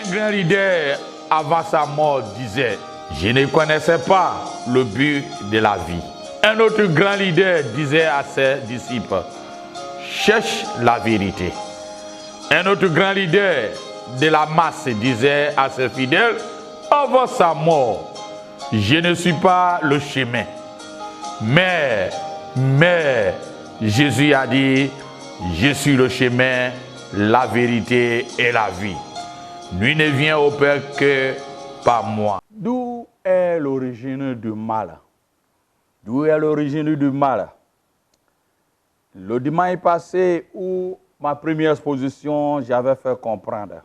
Un grand leader, avant sa mort, disait, je ne connaissais pas le but de la vie. Un autre grand leader disait à ses disciples, cherche la vérité. Un autre grand leader de la masse disait à ses fidèles, avant sa mort, je ne suis pas le chemin. Mais Jésus a dit, je suis le chemin, la vérité et la vie. Nul ne vient au Père que par moi. D'où est l'origine du mal? D'où est l'origine du mal? Le dimanche passé, où ma première exposition, j'avais fait comprendre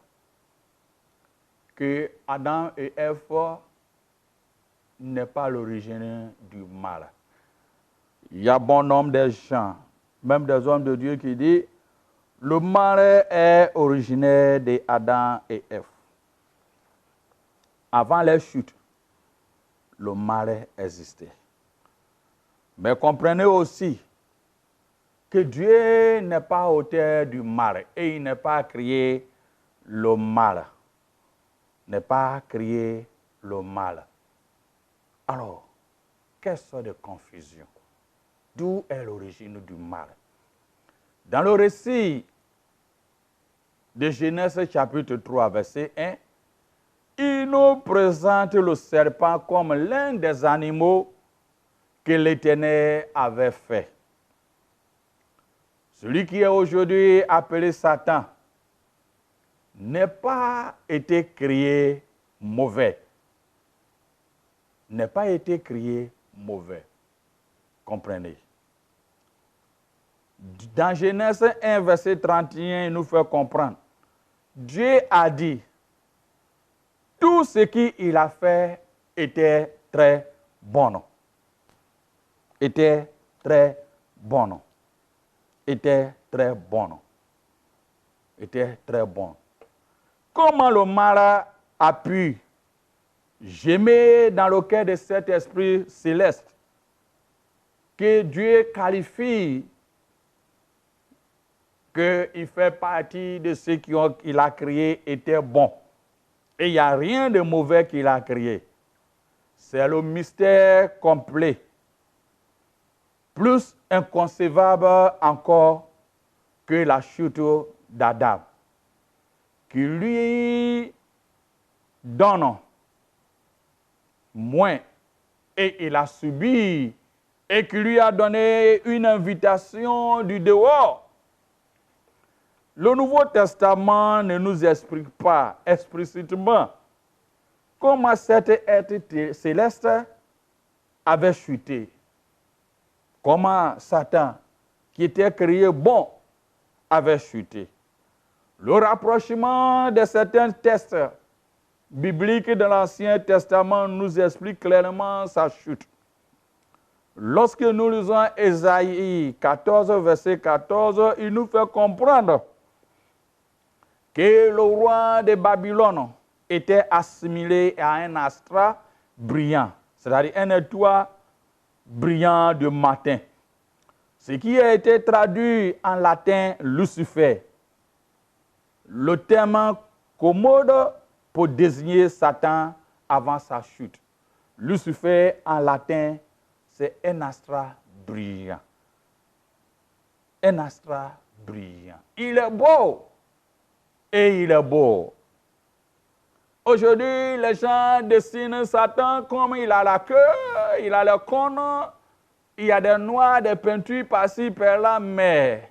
que Adam et Ève n'est pas l'origine du mal. Il y a bon nombre de gens, même des hommes de Dieu qui disent le mal est originaire d'Adam et Ève. Avant les chutes, le mal existait. Mais comprenez aussi que Dieu n'est pas auteur du mal et il n'est pas créé le mal. N'est pas créé le mal. Alors, quelle sorte de confusion? D'où est l'origine du mal? Dans le récit de Genèse chapitre 3, verset 1, il nous présente le serpent comme l'un des animaux que l'Éternel avait fait. Celui qui est aujourd'hui appelé Satan n'a pas été créé mauvais. N'a pas été créé mauvais. Comprenez? Dans Genèse 1, verset 31, il nous fait comprendre. Dieu a dit, tout ce qu'il a fait était très bon. Était très bon. Était très bon. Était très bon. Comment le mal a pu gémer dans le cœur de cet esprit céleste que Dieu qualifie qu'il fait partie de ceux qu'il a créés était bon. Et il n'y a rien de mauvais qu'il a créé. C'est le mystère complet. Plus inconcevable encore que la chute d'Adam, qui lui donne moins et il a subi et qui lui a donné une invitation du dehors. Le Nouveau Testament ne nous explique pas explicitement comment cet être céleste avait chuté. Comment Satan, qui était créé bon, avait chuté. Le rapprochement de certains textes bibliques de l'Ancien Testament nous explique clairement sa chute. Lorsque nous lisons Ésaïe 14, verset 14, il nous fait comprendre que le roi de Babylone était assimilé à un astre brillant, c'est-à-dire un étoile brillant de matin. Ce qui a été traduit en latin Lucifer, le terme commode pour désigner Satan avant sa chute. Lucifer en latin, c'est un astre brillant. Un astre brillant. Il est beau. Et il est beau. Aujourd'hui, les gens dessinent Satan comme il a la queue, il a le cône, il y a des noirs, des peintures par-ci, par-là, mais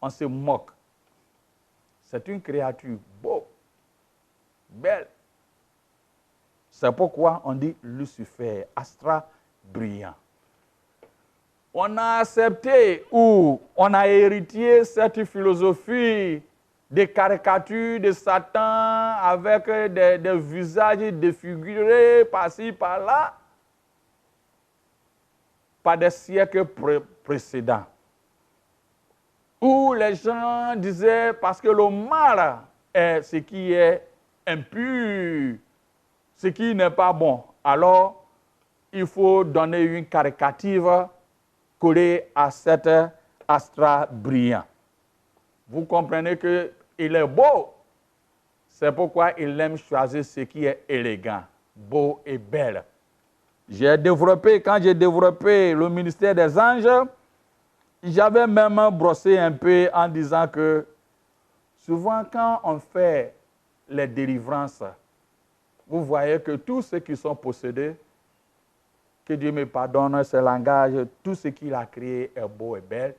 on se moque. C'est une créature beau, belle. C'est pourquoi on dit Lucifer, astre brillant. On a accepté ou on a hérité cette philosophie de caricature de Satan avec des visages défigurés par-ci, par-là, par des siècles précédents. Où les gens disaient, parce que le mal est ce qui est impur, ce qui n'est pas bon, alors il faut donner une caricature collée à cet astre brillant. Vous comprenez qu'il est beau, C'est pourquoi il aime choisir ce qui est élégant, beau et belle. Quand j'ai développé le ministère des anges, j'avais même brossé un peu en disant que souvent quand on fait les délivrances, vous voyez que tous ceux qui sont possédés, que Dieu me pardonne ce langage, tout ce qu'il a créé est beau et belle,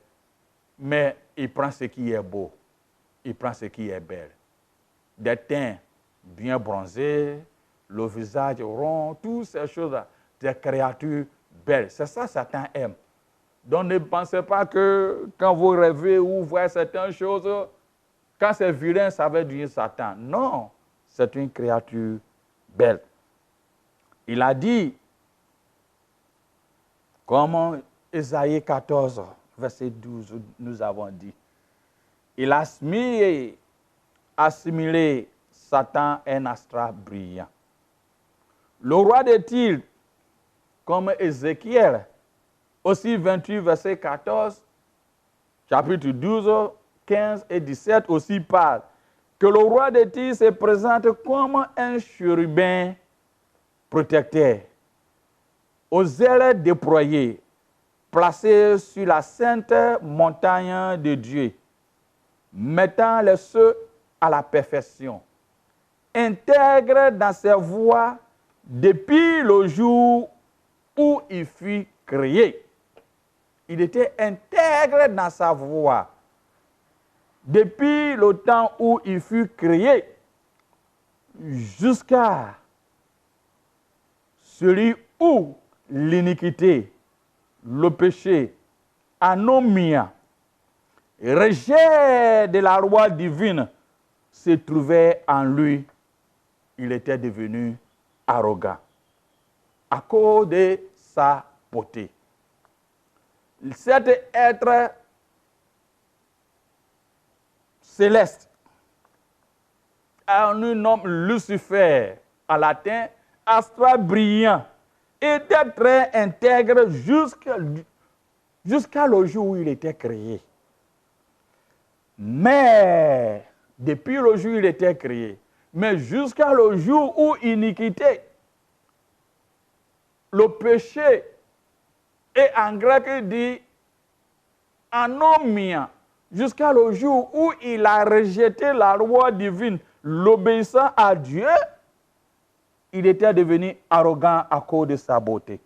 mais il prend ce qui est beau, il prend ce qui est belle. Des teints bien bronzés, le visage rond, toutes ces choses-là, des créatures belles. C'est ça que Satan aime. Donc ne pensez pas que quand vous rêvez ou voyez certaines choses, quand c'est vilain, ça veut dire Satan. Non, c'est une créature belle. Il a dit, comme Ésaïe 14, verset 12, nous avons dit, il a assimilé Satan un astre brillant. Le roi de Tyr, comme Ézéchiel, aussi 28, verset 14, chapitre 12, 15 et 17 aussi parle que le roi de Tyr se présente comme un chérubin protecteur, aux ailes déployées, placé sur la sainte montagne de Dieu, mettant les cieux à la perfection, intègre dans ses voies depuis le jour où il fut créé. Il était intègre dans sa voie depuis le temps où il fut créé jusqu'à celui où l'iniquité, le péché, anomie, rejet de la loi divine se trouvait en lui. Il était devenu arrogant à cause de sa beauté. Cet être céleste, un nom Lucifer en latin, astre brillant, était très intègre jusqu'à le jour où il était créé. Mais, depuis le jour où il était créé, mais jusqu'à le jour où iniquité, le péché, et en grec dit anomia, jusqu'à le jour où il a rejeté la loi divine, l'obéissant à Dieu, il était devenu arrogant à cause de sa beauté.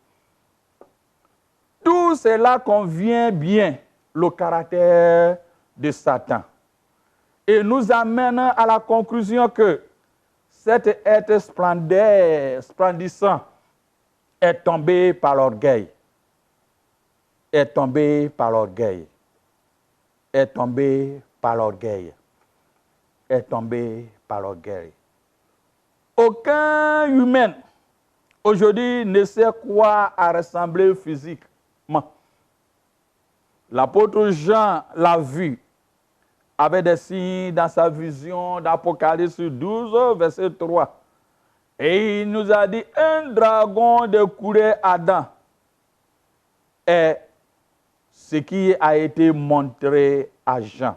Tout cela convient bien le caractère de Satan et nous amène à la conclusion que cet être splendissant est tombé par l'orgueil, est tombé par l'orgueil, est tombé par l'orgueil, est tombé par l'orgueil. Aucun humain aujourd'hui ne sait quoi à ressembler physiquement. L'apôtre Jean l'a vu, avait des signes dans sa vision d'Apocalypse 12, verset 3. Et il nous a dit, un dragon de couleur Adam est ce qui a été montré à Jean.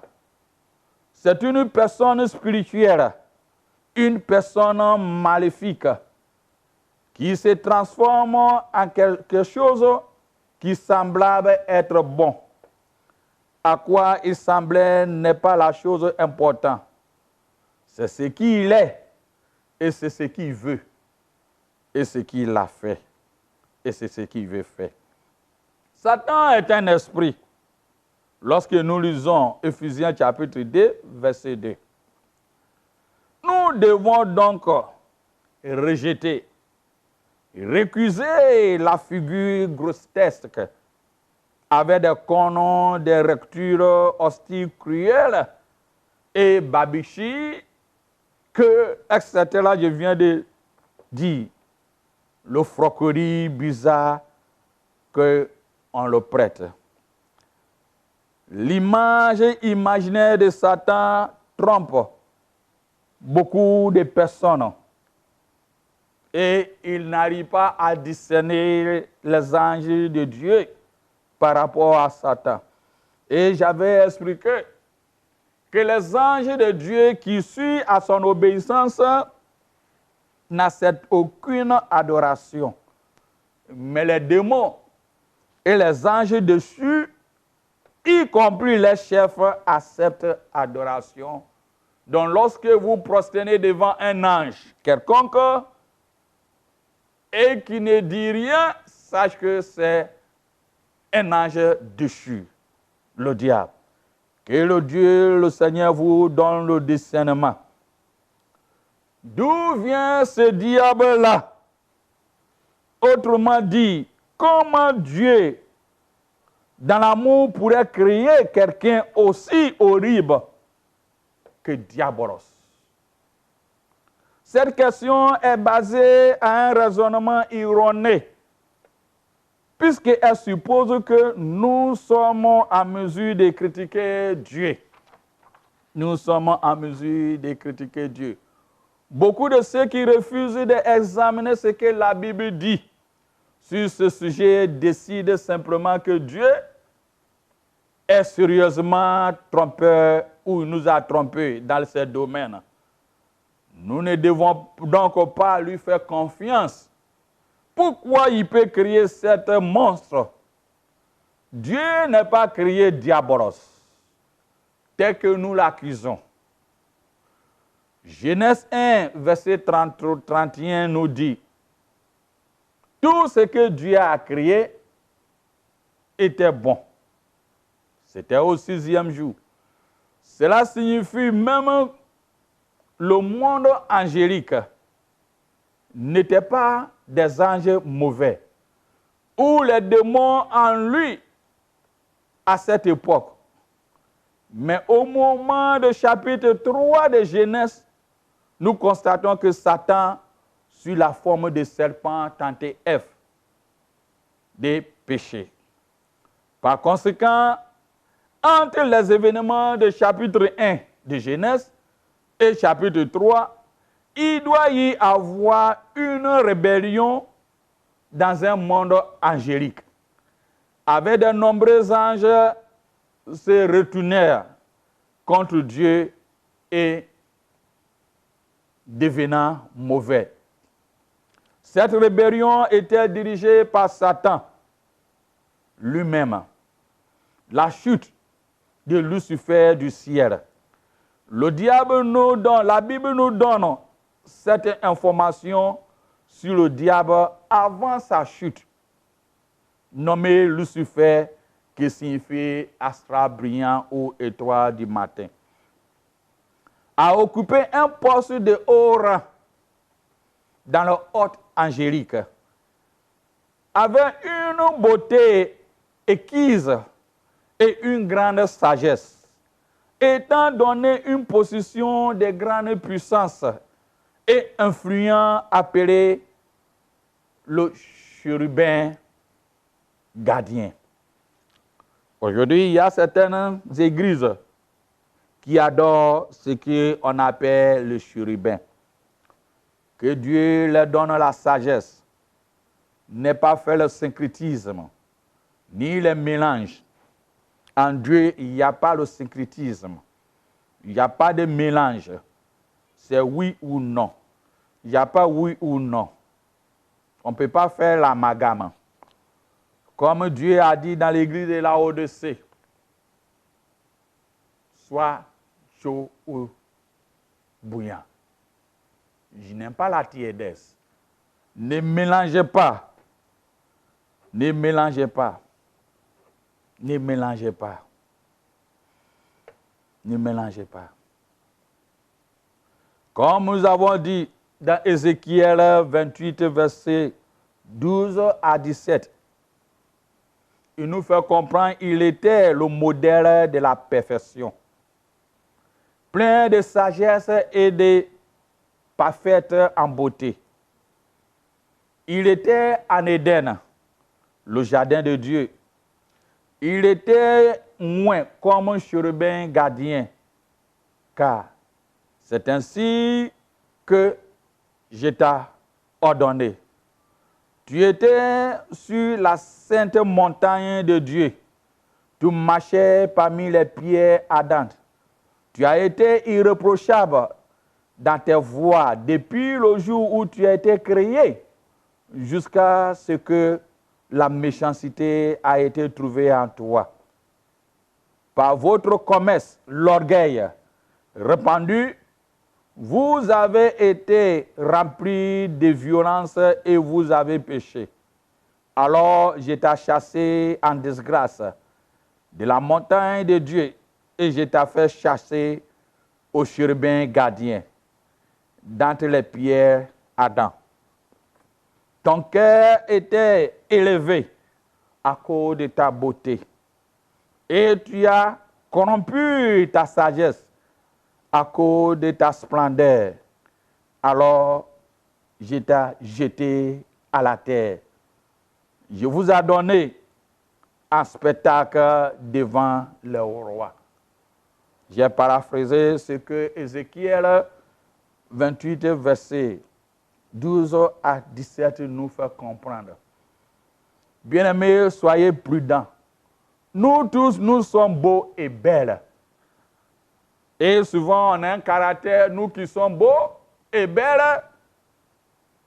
C'est une personne spirituelle, une personne maléfique qui se transforme en quelque chose qui semblait être bon. À quoi il semblait n'est pas la chose importante. C'est ce qu'il est et c'est ce qu'il veut et ce qu'il a fait et c'est ce qu'il veut faire. Satan est un esprit. Lorsque nous lisons Ephésiens chapitre 2, verset 2. Nous devons donc rejeter, récuser la figure grotesque avec des cornes, des rectures hostiles, cruelles et babichi, que, etc. je viens de dire, le froquerie bizarre qu'on le prête. L'image imaginaire de Satan trompe beaucoup de personnes et il n'arrive pas à discerner les anges de Dieu par rapport à Satan. Et j'avais expliqué que les anges de Dieu qui suivent à son obéissance n'acceptent aucune adoration. Mais les démons et les anges dessus, y compris les chefs, acceptent adoration. Donc lorsque vous prosternez devant un ange quelconque et qui ne dit rien, sache que c'est un ange déchu, le diable. Que le Dieu, le Seigneur vous donne le discernement. D'où vient ce diable-là? Autrement dit, comment Dieu, dans l'amour, pourrait créer quelqu'un aussi horrible que Diabolos? Cette question est basée à un raisonnement erroné, puisqu'elle suppose que nous sommes en mesure de critiquer Dieu. Nous sommes en mesure de critiquer Dieu. Beaucoup de ceux qui refusent d'examiner ce que la Bible dit sur ce sujet décident simplement que Dieu est sérieusement trompeur ou nous a trompés dans ce domaine. Nous ne devons donc pas lui faire confiance. Pourquoi il peut créer cet monstre? Dieu n'a pas créé Diabolos, tel que nous l'accusons. Genèse 1, verset 31 nous dit, tout ce que Dieu a créé était bon. C'était au 6e jour. Cela signifie même le monde angélique n'était pas des anges mauvais, ou les démons en lui à cette époque. Mais au moment du chapitre 3 de Genèse, nous constatons que Satan, sous la forme de serpent, tentait Ève de pécher. Par conséquent, entre les événements de chapitre 1 de Genèse et chapitre 3, il doit y avoir une rébellion dans un monde angélique, avec de nombreux anges se retournèrent contre Dieu et devenant mauvais. Cette rébellion était dirigée par Satan lui-même. La chute de Lucifer du ciel. Le diable nous donne, la Bible nous donne cette information sur le diable avant sa chute, nommé Lucifer, qui signifie astre brillant ou étoile du matin, a occupé un poste de haut rang dans le hôte angélique, avec une beauté exquise et une grande sagesse, étant donné une position de grande puissance et influent appelé le chérubin gardien. Aujourd'hui, il y a certaines églises qui adorent ce qu'on appelle le chérubin. Que Dieu leur donne la sagesse, n'est pas fait le syncrétisme, ni le mélange. En Dieu, il n'y a pas le syncrétisme. Il n'y a pas de mélange. C'est oui ou non. Il n'y a pas oui ou non. On ne peut pas faire l'amalgame. Comme Dieu a dit dans l'église de la Odyssée, soit chaud ou bouillant. Je n'aime pas la tiédesse. Ne mélangez pas. Ne mélangez pas. Ne mélangez pas. Ne mélangez pas. Comme nous avons dit dans Ézéchiel 28, versets 12 à 17, il nous fait comprendre qu'il était le modèle de la perfection, plein de sagesse et de parfaite en beauté. Il était en Éden, le jardin de Dieu. Il était moins comme un chérubin gardien, car c'est ainsi que je t'ai ordonné. Tu étais sur la sainte montagne de Dieu. Tu marchais parmi les pierres ardentes. Tu as été irréprochable dans tes voies depuis le jour où tu as été créé jusqu'à ce que la méchanceté a été trouvée en toi. Par votre commerce, l'orgueil répandu, vous avez été remplis de violence et vous avez péché. Alors je t'ai chassé en disgrâce de la montagne de Dieu et je t'ai fait chasser au chérubin gardien d'entre les pierres Adam. Ton cœur était élevé à cause de ta beauté et tu as corrompu ta sagesse à cause de ta splendeur. Alors je t'ai jeté à la terre. Je vous ai donné un spectacle devant le roi. J'ai paraphrasé ce que Ézéchiel 28, verset 12 à 17 nous fait comprendre. Bien-aimés, soyez prudents. Nous tous, nous sommes beaux et belles. Et souvent, on a un caractère, nous qui sommes beaux et belles,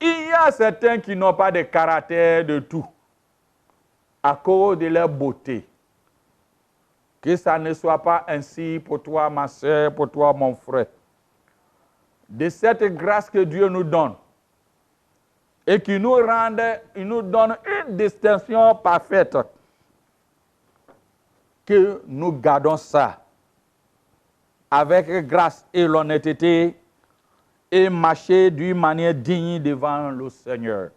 il y a certains qui n'ont pas de caractère de tout, à cause de leur beauté. Que ça ne soit pas ainsi pour toi, ma soeur, pour toi, mon frère. De cette grâce que Dieu nous donne, et qui nous rende, il nous donne une distinction parfaite, que nous gardons ça avec grâce et l'honnêteté et marcher d'une manière digne devant le Seigneur.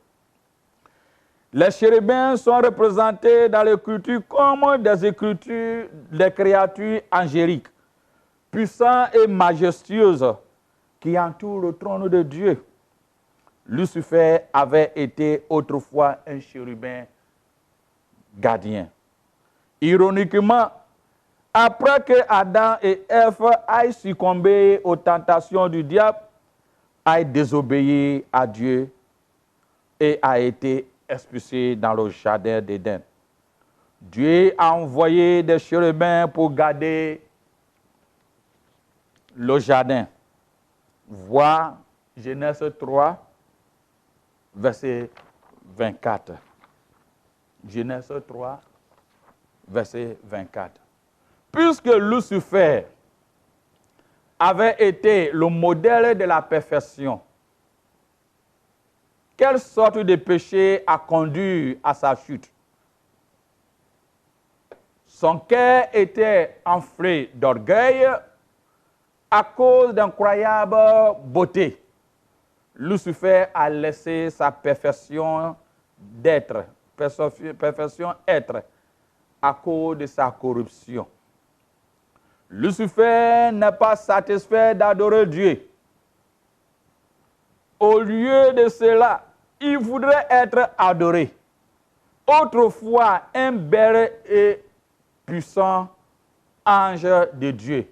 Les chérubins sont représentés dans l'écriture comme des créatures angéliques, puissantes et majestueuses, qui entourent le trône de Dieu. Lucifer avait été autrefois un chérubin gardien. Ironiquement, après que Adam et Ève aient succombé aux tentations du diable, aient désobéi à Dieu et a été expulsé dans le jardin d'Éden. Dieu a envoyé des chérubins pour garder le jardin. Voir Genèse 3, verset 24. Genèse 3, verset 24. Puisque Lucifer avait été le modèle de la perfection, quelle sorte de péché a conduit à sa chute? Son cœur était enflé d'orgueil à cause d'incroyable beauté. Lucifer a laissé sa perfection d'être, perfection être, à cause de sa corruption. Lucifer n'est pas satisfait d'adorer Dieu. Au lieu de cela, il voudrait être adoré. Autrefois, un bel et puissant ange de Dieu.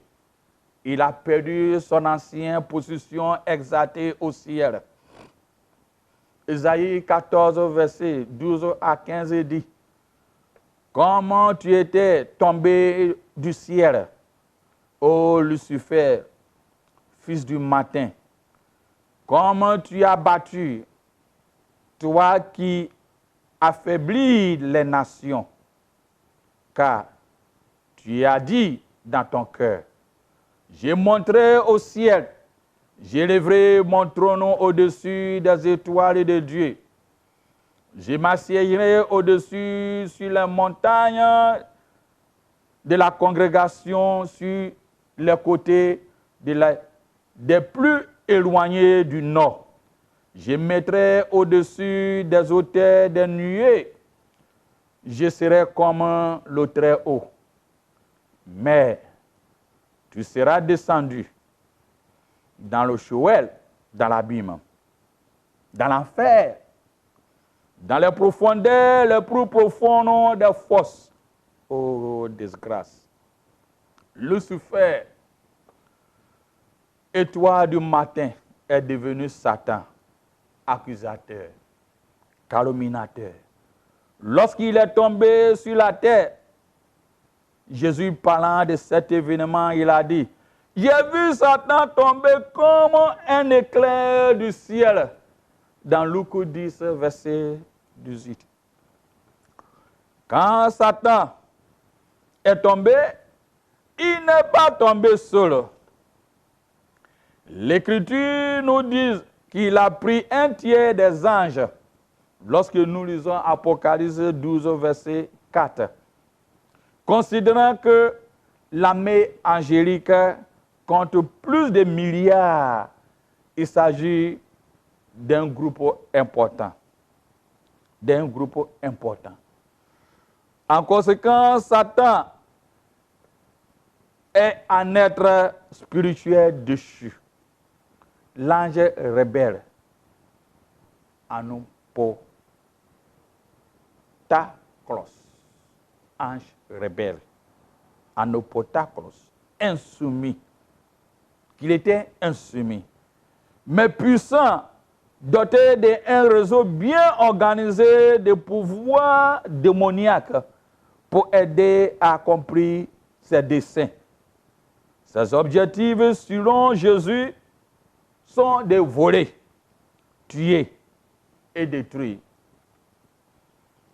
Il a perdu son ancienne position exaltée au ciel. Isaïe 14, verset 12 à 15 dit: comment tu étais tombé du ciel, ô Lucifer, fils du matin. Comment tu as battu, toi qui affaiblis les nations, car tu as dit dans ton cœur: j'ai montré au ciel, j'élèverai mon trône au-dessus des étoiles de Dieu. Je m'assiérai au-dessus sur les montagnes de la congrégation, sur les côtés des plus éloignés du nord. Je mettrai au-dessus des hauteurs des nuées. Je serai comme le Très-Haut. Mais tu seras descendu dans le Sheol, dans l'abîme, dans l'enfer, dans les profondeurs les plus profondes des fosses. Oh, disgrâce. Lucifer, étoile du matin, est devenu Satan, accusateur, calomniateur. Lorsqu'il est tombé sur la terre, Jésus parlant de cet événement, il a dit: J'ai vu Satan tomber comme un éclair du ciel. Dans Luc 10, verset 18. Quand Satan est tombé, il n'est pas tombé seul. L'Écriture nous dit qu'il a pris un tiers des anges. Lorsque nous lisons Apocalypse 12, verset 4. Considérant que l'armée angélique compte plus de milliards, il s'agit d'un groupe important. D'un groupe important. En conséquence, Satan est un être spirituel déchu. L'ange rebelle, Anopotaclos, ange rebelle, Anopotaclos, insoumis, qu'il était insoumis, mais puissant, doté d'un réseau bien organisé de pouvoirs démoniaques pour aider à accomplir ses desseins. Ses objectifs, selon Jésus, sont de voler, tuer et détruire.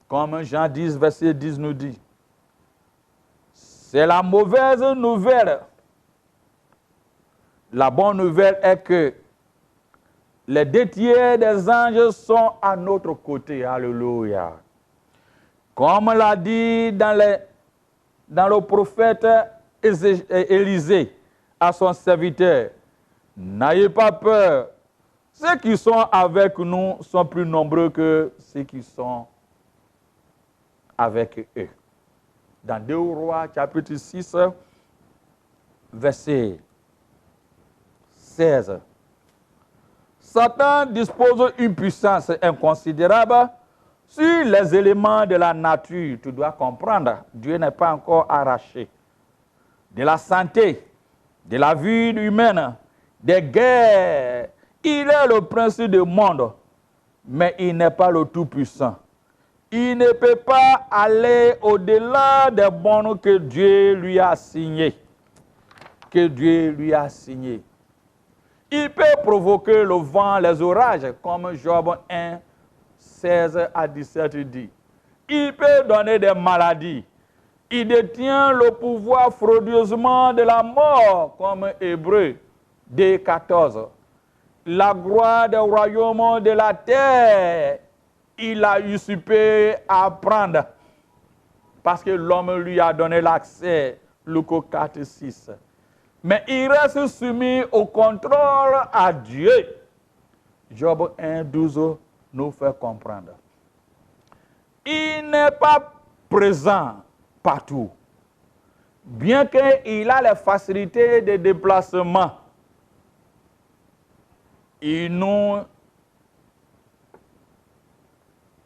Comme Jean 10, verset 10 nous dit, c'est la mauvaise nouvelle. La bonne nouvelle est que les 2 tiers des anges sont à notre côté. Alléluia. Comme l'a dit dans le prophète Élisée à son serviteur, n'ayez pas peur. Ceux qui sont avec nous sont plus nombreux que ceux qui sont avec eux. Dans 2 Rois, chapitre 6, verset 16. Satan dispose d'une puissance inconsidérable sur les éléments de la nature. Tu dois comprendre, Dieu n'est pas encore arraché. De la santé, de la vie humaine, des guerres. Il est le prince du monde, mais il n'est pas le tout-puissant. Il ne peut pas aller au-delà des bornes que Dieu lui a signées. Que Dieu lui a signées. Il peut provoquer le vent, les orages, comme Job 1, 16 à 17 dit. Il peut donner des maladies. Il détient le pouvoir frauduleusement de la mort, comme Hébreux 2, 14. La gloire des royaumes de la terre, il a usurpé à prendre, parce que l'homme lui a donné l'accès, Luc 4, 6. Mais il reste soumis au contrôle à Dieu. Job 1, 12 nous fait comprendre. Il n'est pas présent partout. Bien qu'il a les facilités de déplacement, il nous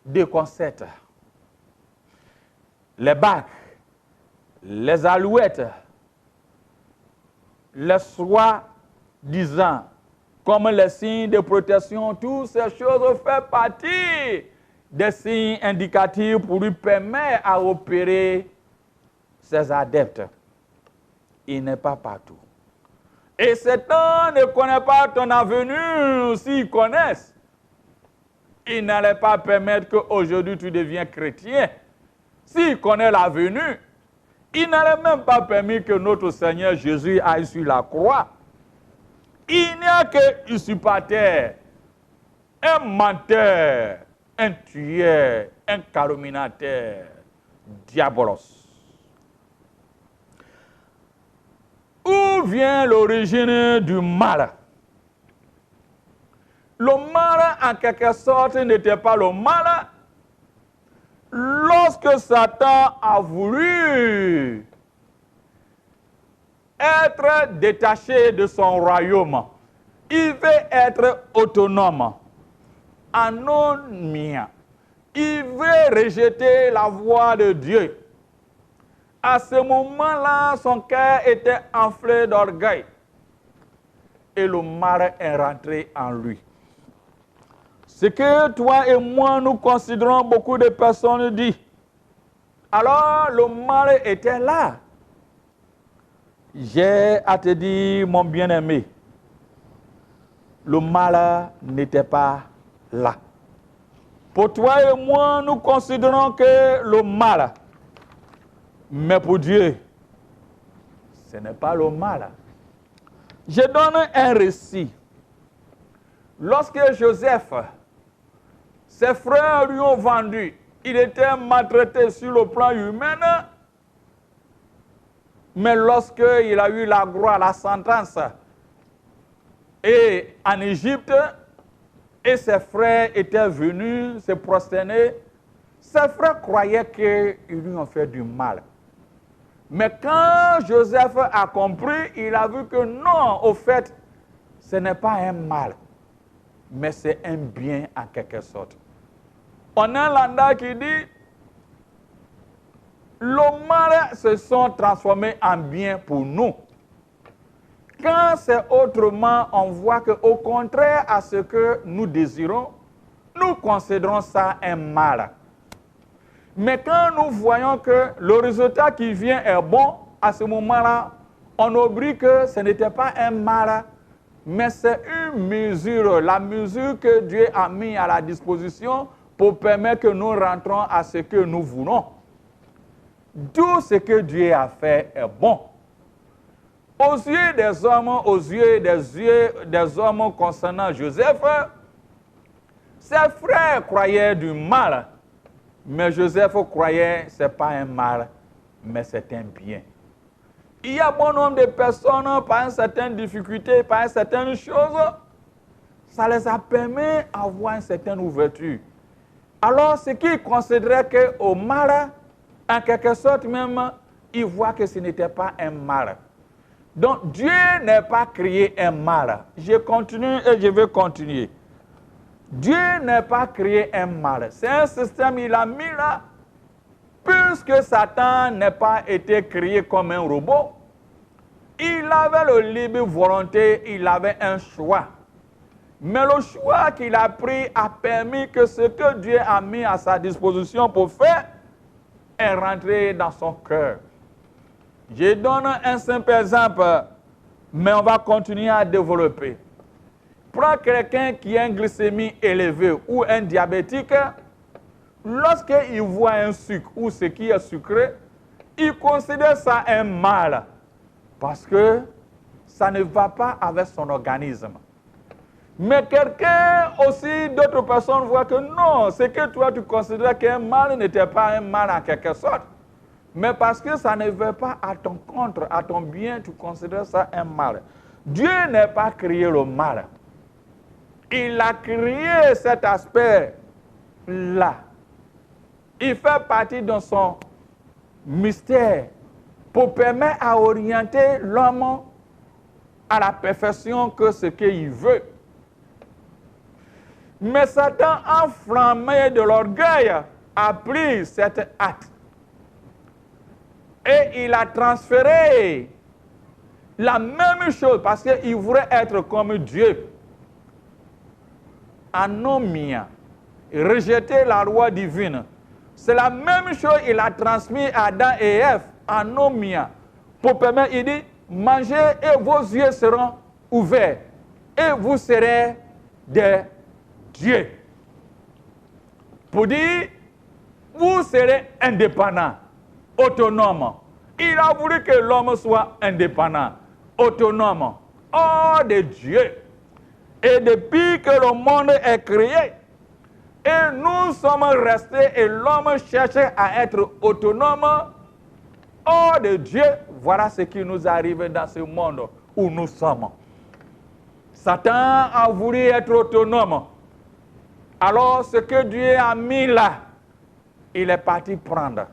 déconcerte. Les bacs, les alouettes, les soi-disant, comme les signes de protection, toutes ces choses font partie des signes indicatifs pour lui permettre à opérer ses adeptes. Il n'est pas partout. Et Satan ne connaît pas ton avenir. S'il connaissent, il n'allait pas permettre qu'aujourd'hui tu deviens chrétien. S'il connaît l'avenir, il n'allait même pas permis que notre Seigneur Jésus aille sur la croix. Il n'y a qu'un usurpateur, un menteur, un tueur, un calomniateur, diabolos. Où vient l'origine du mal? Le mal, en quelque sorte, n'était pas le mal lorsque Satan a voulu être détaché de son royaume. Il veut être autonome, anonyme. Il veut rejeter la voix de Dieu. À ce moment-là, son cœur était enflé d'orgueil. Et le mal est rentré en lui. Ce que toi et moi, nous considérons, beaucoup de personnes disent. Alors, le mal était là. J'ai à te dire, mon bien-aimé, le mal n'était pas là. Pour toi et moi, nous considérons que le mal, mais pour Dieu, ce n'est pas le mal. Je donne un récit. Lorsque Joseph, ses frères lui ont vendu, il était maltraité sur le plan humain, mais lorsqu'il a eu la gloire, la sentence, et en Égypte, et ses frères étaient venus se prosterner, ses frères croyaient qu'ils lui ont fait du mal. Mais quand Joseph a compris, il a vu que non, au fait, ce n'est pas un mal, mais c'est un bien en quelque sorte. On a un landa qui dit, le mal se sont transformés en bien pour nous. Quand c'est autrement, on voit qu'au contraire à ce que nous désirons, nous considérons ça un mal. Mais quand nous voyons que le résultat qui vient est bon, à ce moment-là, on oublie que ce n'était pas un mal, mais c'est une mesure, la mesure que Dieu a mis à la disposition pour permettre que nous rentrons à ce que nous voulons. Tout ce que Dieu a fait est bon. Aux yeux des hommes, aux yeux des hommes concernant Joseph, ses frères croyaient du mal. Mais Joseph croyait que ce n'est pas un mal, mais c'est un bien. Il y a bon nombre de personnes, par une certaine difficulté, par une certaine chose, ça les a permis d'avoir une certaine ouverture. Alors, ce qui considérait qu'au mal, en quelque sorte même, ils voient que ce n'était pas un mal. Donc, Dieu n'a pas créé un mal. Je continue et je vais continuer. Dieu n'a pas créé un mal. C'est un système qu'il a mis là, puisque Satan n'a pas été créé comme un robot. Il avait le libre volonté, il avait un choix. Mais le choix qu'il a pris a permis que ce que Dieu a mis à sa disposition pour faire est rentré dans son cœur. Je donne un simple exemple, mais on va continuer à développer. Prends quelqu'un qui a une glycémie élevée ou un diabétique, lorsqu'il voit un sucre ou ce qui est sucré, il considère ça un mal parce que ça ne va pas avec son organisme. Mais quelqu'un aussi, d'autres personnes voient que non, ce que toi tu considères qu'un mal n'était pas un mal en quelque sorte. Mais parce que ça ne va pas à ton contre, à ton bien, tu considères ça un mal. Dieu n'a pas créé le mal. Il a créé cet aspect-là. Il fait partie de son mystère pour permettre à orienter l'homme à la perfection que ce qu'il veut. Mais Satan, enflammé de l'orgueil, a pris cet acte. Et il a transféré la même chose parce qu'il voulait être comme Dieu. Anomia, rejeter la loi divine. C'est la même chose qu'il a transmis à Adam et Ève, anomia. Pour permettre, il dit, mangez et vos yeux seront ouverts et vous serez des dieux. Pour dire, vous serez indépendants, autonomes. Il a voulu que l'homme soit indépendant, autonome, hors de Dieu. Et depuis que le monde est créé, et nous sommes restés et l'homme cherchait à être autonome, hors de Dieu, voilà ce qui nous arrive dans ce monde où nous sommes. Satan a voulu être autonome. Alors ce que Dieu a mis là, il est parti prendre.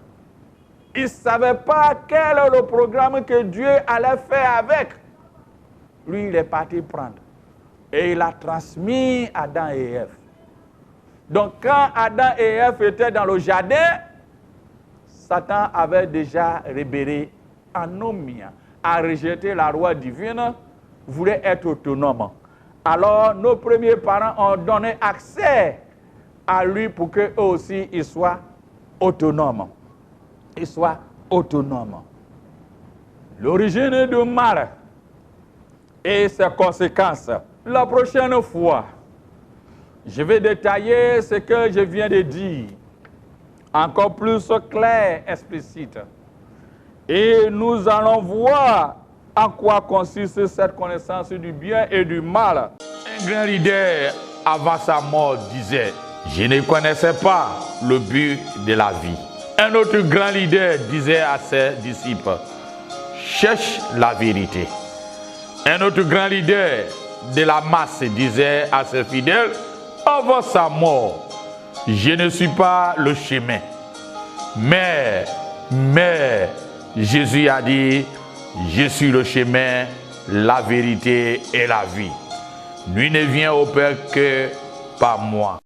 Il ne savait pas quel est le programme que Dieu allait faire avec. Lui, il est parti prendre. Et il a transmis Adam et Ève. Donc quand Adam et Ève étaient dans le jardin, Satan avait déjà rébellé anomia, a rejeté la loi divine, voulait être autonome. Alors nos premiers parents ont donné accès à lui pour qu'eux aussi ils soient autonomes. Ils soient autonomes. l'origine du mal et ses conséquences. La prochaine fois, je vais détailler ce que je viens de dire, encore plus clair, explicite. Et nous allons voir en quoi consiste cette connaissance du bien et du mal. Un grand leader, avant sa mort, disait, je ne connaissais pas le but de la vie. Un autre grand leader disait à ses disciples, cherche la vérité. Un autre grand leader de la masse disait à ses fidèles, avant sa mort, je ne suis pas le chemin. Mais Jésus a dit, je suis le chemin, la vérité et la vie. Nul ne vient au Père que par moi.